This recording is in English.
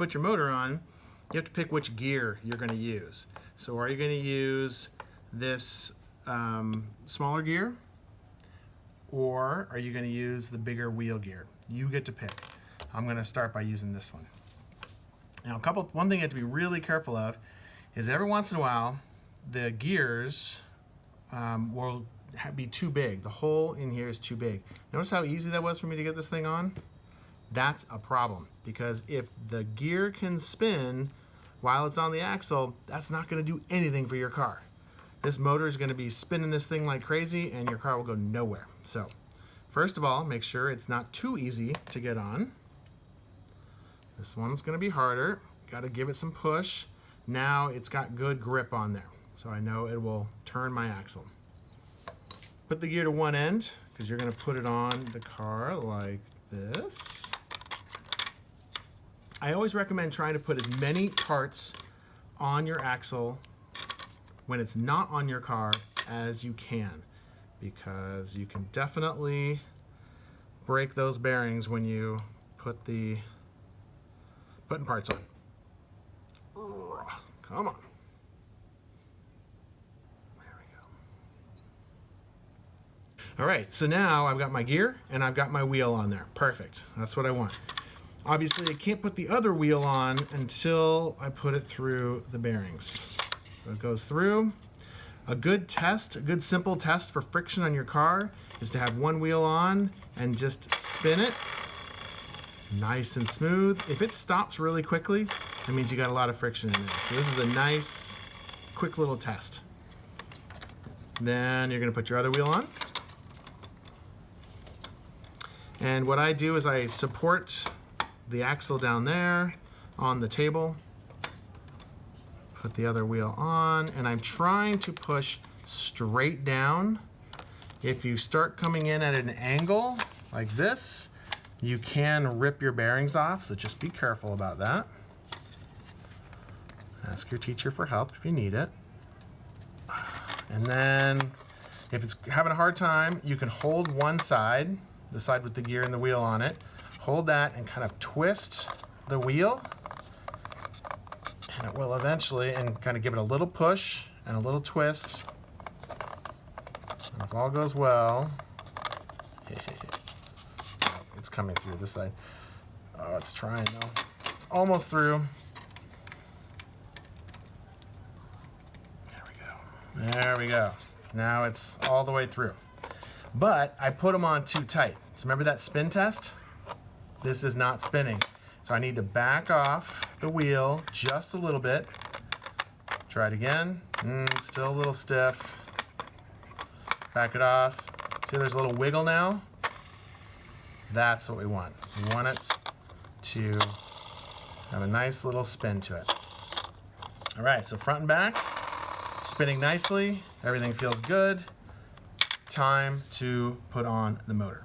put your motor on, you have to pick which gear you're going to use. So are you going to use this smaller gear, or are you going to use the bigger wheel gear? You get to pick. I'm going to start by using this one. Now, one thing you have to be really careful of is every once in a while, the gears will be too big. The hole in here is too big. Notice how easy that was for me to get this thing on? That's a problem, because if the gear can spin while it's on the axle, that's not going to do anything for your car. This motor is going to be spinning this thing like crazy and your car will go nowhere. So first of all, make sure it's not too easy to get on. This one's going to be harder. Got to give it some push. Now it's got good grip on there, so I know it will turn my axle. Put the gear to one end, because you're going to put it on the car like this. I always recommend trying to put as many parts on your axle when it's not on your car as you can, because you can definitely break those bearings when you put the putting parts on. Come on. There we go. All right, so now I've got my gear and I've got my wheel on there. Perfect. That's what I want. Obviously, I can't put the other wheel on until I put it through the bearings. So it goes through. A good test, a good simple test for friction on your car is to have one wheel on and just spin it. Nice and smooth. If it stops really quickly, that means you got a lot of friction in there. So this is a nice, quick little test. Then you're going to put your other wheel on. And what I do is I support the axle down there on the table. Put the other wheel on, and I'm trying to push straight down. If you start coming in at an angle like this, you can rip your bearings off, so just be careful about that. Ask your teacher for help if you need it. And then if it's having a hard time, you can hold one side, the side with the gear and the wheel on it. Hold that and kind of twist the wheel, and it will eventually, and kind of give it a little push and a little twist. And if all goes well, it's coming through this side. Oh, it's trying though. It's almost through. There we go. There we go. Now it's all the way through. But I put them on too tight. So remember that spin test? This is not spinning. So I need to back off the wheel just a little bit. Try it again. Still a little stiff. Back it off. See, there's a little wiggle now. That's what we want. We want it to have a nice little spin to it. All right, so front and back, spinning nicely. Everything feels good. Time to put on the motor.